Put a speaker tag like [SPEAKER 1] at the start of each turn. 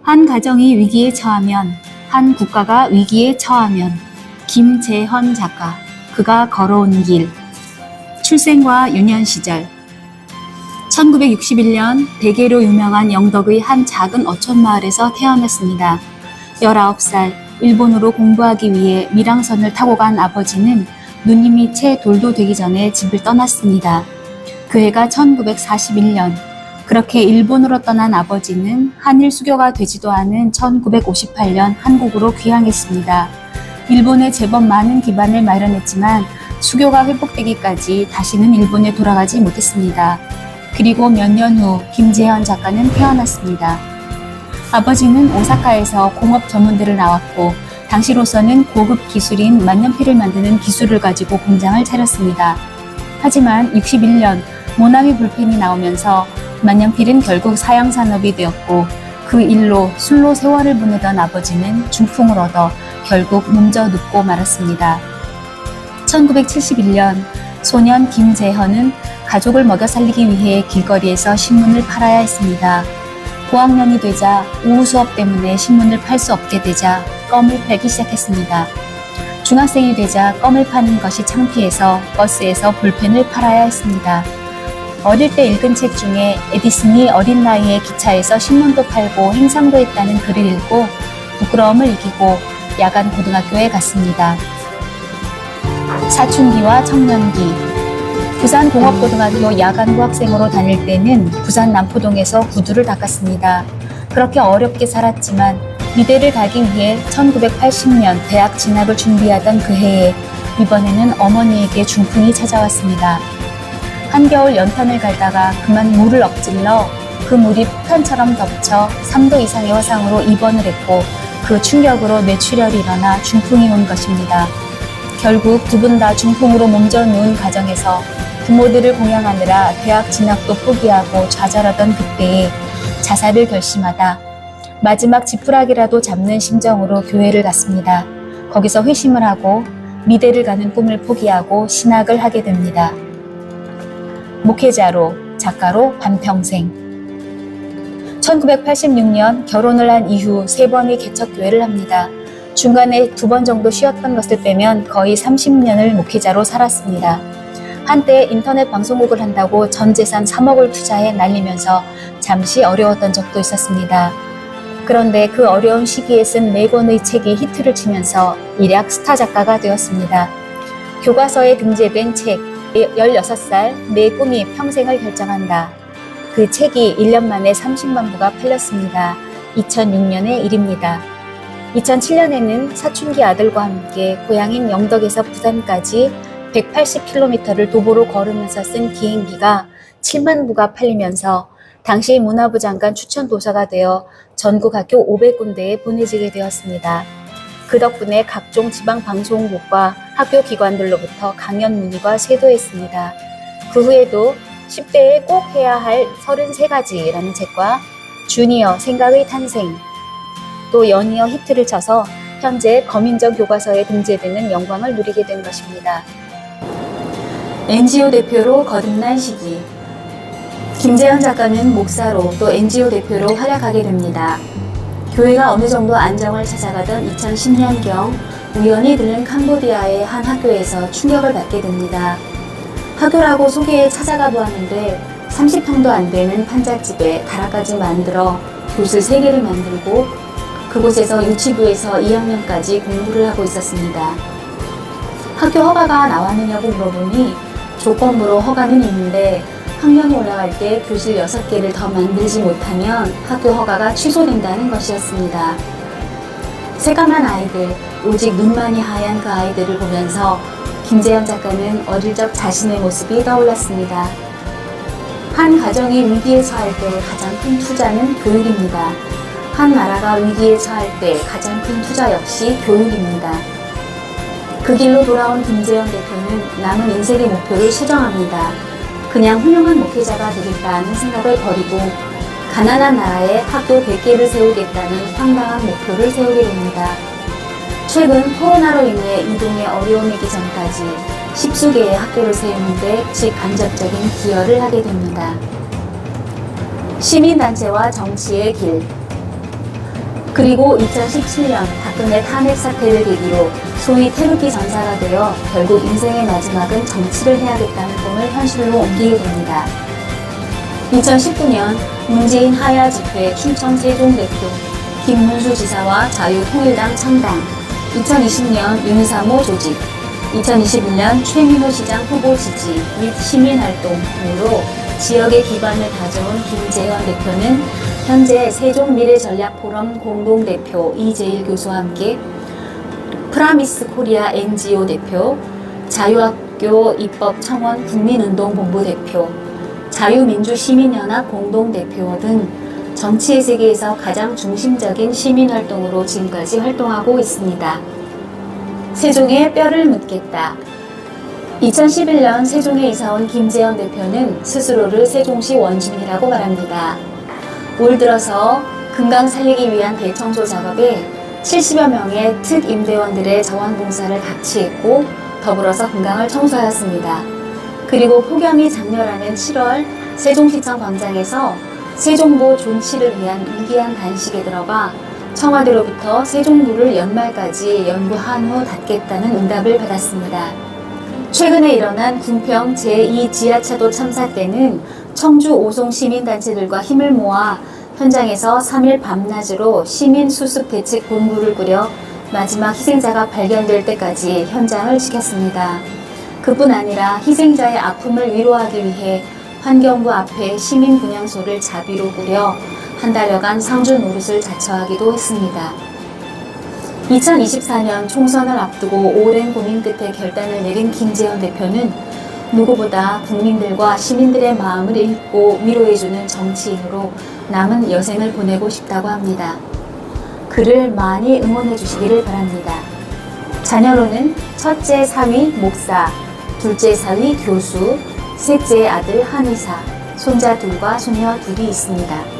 [SPEAKER 1] 한 가정이 위기에 처하면, 한 국가가 위기에 처하면, 김재헌 작가, 그가 걸어온 길. 출생과 유년 시절. 1961년 대개로 유명한 영덕의 한 작은 어촌 마을에서 태어났습니다. 19살 일본으로 공부하기 위해 밀항선을 타고 간 아버지는 누님이 채 돌도 되기 전에 집을 떠났습니다. 그 해가 1941년. 그렇게 일본으로 떠난 아버지는 한일 수교가 되지도 않은 1958년 한국으로 귀향했습니다. 일본에 제법 많은 기반을 마련했지만 수교가 회복되기까지 다시는 일본에 돌아가지 못했습니다. 그리고 몇 년 후 김재헌 작가는 태어났습니다. 아버지는 오사카에서 공업 전문대를 나왔고 당시로서는 고급 기술인 만년필을 만드는 기술을 가지고 공장을 차렸습니다. 하지만 61년 모나미 볼펜이 나오면서 만년필은 결국 사양산업이 되었고 그 일로 술로 세월을 보내던 아버지는 중풍을 얻어 결국 몸져 눕고 말았습니다. 1971년 소년 김재헌은 가족을 먹여 살리기 위해 길거리에서 신문을 팔아야 했습니다. 고학년이 되자 오후 수업 때문에 신문을 팔 수 없게 되자 껌을 팔기 시작했습니다. 중학생이 되자 껌을 파는 것이 창피해서 버스에서 볼펜을 팔아야 했습니다. 어릴 때 읽은 책 중에 에디슨이 어린 나이에 기차에서 신문도 팔고 행상도 했다는 글을 읽고 부끄러움을 이기고 야간 고등학교에 갔습니다. 사춘기와 청년기. 부산 공업고등학교 야간부 학생으로 다닐 때는 부산 남포동에서 구두를 닦았습니다. 그렇게 어렵게 살았지만 미대를 가기 위해 1980년 대학 진학을 준비하던 그 해에 이번에는 어머니에게 중풍이 찾아왔습니다. 한겨울 연탄을 갈다가 그만 물을 엎질러 그 물이 폭탄처럼 덮쳐 3도 이상의 화상으로 입원을 했고 그 충격으로 뇌출혈이 일어나 중풍이 온 것입니다. 결국 두 분 다 중풍으로 몸져 누운 가정에서 부모들을 공양하느라 대학 진학도 포기하고 좌절하던 그때에 자살을 결심하다 마지막 지푸라기라도 잡는 심정으로 교회를 갔습니다. 거기서 회심을 하고 미대를 가는 꿈을 포기하고 신학을 하게 됩니다. 목회자로, 작가로 반평생. 1986년 결혼을 한 이후 3번의 개척교회를 합니다. 중간에 2번 정도 쉬었던 것을 빼면 거의 30년을 목회자로 살았습니다. 한때 인터넷 방송국을 한다고 전 재산 3억을 투자해 날리면서 잠시 어려웠던 적도 있었습니다. 그런데 그 어려운 시기에 쓴 4권의 책이 히트를 치면서 일약 스타 작가가 되었습니다. 교과서에 등재된 책 16살 내 꿈이 평생을 결정한다. 그 책이 1년 만에 30만 부가 팔렸습니다. 2006년의 일입니다. 2007년에는 사춘기 아들과 함께 고향인 영덕에서 부산까지 180km를 도보로 걸으면서 쓴 비행기가 7만 부가 팔리면서 당시 문화부 장관 추천 도서가 되어 전국 학교 500군데에 보내지게 되었습니다. 그 덕분에 각종 지방 방송국과 학교 기관들로부터 강연 문의가 쇄도했습니다. 그 후에도 10대에 꼭 해야 할 33가지라는 책과 주니어 생각의 탄생, 또 연이어 히트를 쳐서 현재 거민정 교과서에 등재되는 영광을 누리게 된 것입니다. NGO 대표로 거듭난 시기. 김재헌 작가는 목사로 또 NGO 대표로 활약하게 됩니다. 교회가 어느 정도 안정을 찾아가던 2010년경 우연히 들른 캄보디아의 한 학교에서 충격을 받게 됩니다. 학교라고 소개에 찾아가 보았는데 30평도 안 되는 판잣집에 가라까지 만들어 교실 3개를 만들고 그곳에서 유치부에서 2학년까지 공부를 하고 있었습니다. 학교 허가가 나왔느냐고 물어보니 조건부로 허가는 있는데 학년이 올라갈 때 교실 6개를 더 만들지 못하면 학교 허가가 취소된다는 것이었습니다. 새까만 아이들, 오직 눈만이 하얀 그 아이들을 보면서 김재헌 작가는 어릴 적 자신의 모습이 떠올랐습니다. 한 가정이 위기에 처할 때 가장 큰 투자는 교육입니다. 한 나라가 위기에 처할 때 가장 큰 투자 역시 교육입니다. 그 길로 돌아온 김재헌 대표는 남은 인생의 목표를 수정합니다. 그냥 훌륭한 목회자가 되겠다는 생각을 버리고 가난한 나라에 학교 100개를 세우겠다는 황당한 목표를 세우게 됩니다. 최근 코로나로 인해 이동에 어려움이기 전까지 10수개의 학교를 세우는데 직간접적인 기여를 하게 됩니다. 시민단체와 정치의 길. 그리고 2017년 박근혜 탄핵 사태를 계기로 소위 태극기 전사가 되어 결국 인생의 마지막은 정치를 해야겠다는 꿈을 현실로 옮기게 됩니다. 2019년 문재인 하야 집회 춘천 세종대표, 김문수 지사와 자유통일당 창당, 2020년 윤사모 조직, 2021년 최민호 시장 후보 지지 및 시민활동 등으로 지역의 기반을 다져온 김재현 대표는 현재 세종미래전략포럼 공동대표 이재일 교수와 함께 프라미스 코리아 NGO 대표, 자유학교 입법청원 국민운동본부 대표, 자유민주시민연합 공동대표 등 정치의 세계에서 가장 중심적인 시민활동으로 지금까지 활동하고 있습니다. 세종에 뼈를 묻겠다. 2011년 세종에 이사온 김재현 대표는 스스로를 세종시 원주민이라고 말합니다. 올 들어서 금강 살리기 위한 대청소 작업에 70여 명의 특임대원들의 자원봉사를 같이 했고 더불어서 금강을 청소하였습니다. 그리고 폭염이 장렬하는 7월 세종시청 광장에서 세종보 존치를 위한 무기한 단식에 들어가 청와대로부터 세종부를 연말까지 연구한 후 닫겠다는 응답을 받았습니다. 최근에 일어난 군평 제2지하차도 참사 때는 청주 오송 시민단체들과 힘을 모아 현장에서 3일 밤낮으로 시민 수습 대책 본부를 꾸려 마지막 희생자가 발견될 때까지 현장을 지켰습니다. 그뿐 아니라 희생자의 아픔을 위로하기 위해 환경부 앞에 시민 분향소를 자비로 꾸려 한 달여간 상주 노릇을 자처하기도 했습니다. 2024년 총선을 앞두고 오랜 고민 끝에 결단을 내린 김재현 대표는 누구보다 국민들과 시민들의 마음을 읽고 위로해주는 정치인으로 남은 여생을 보내고 싶다고 합니다. 그를 많이 응원해 주시기를 바랍니다. 자녀로는 첫째 사위 목사, 둘째 사위 교수, 셋째 아들 한의사, 손자 둘과 손녀 둘이 있습니다.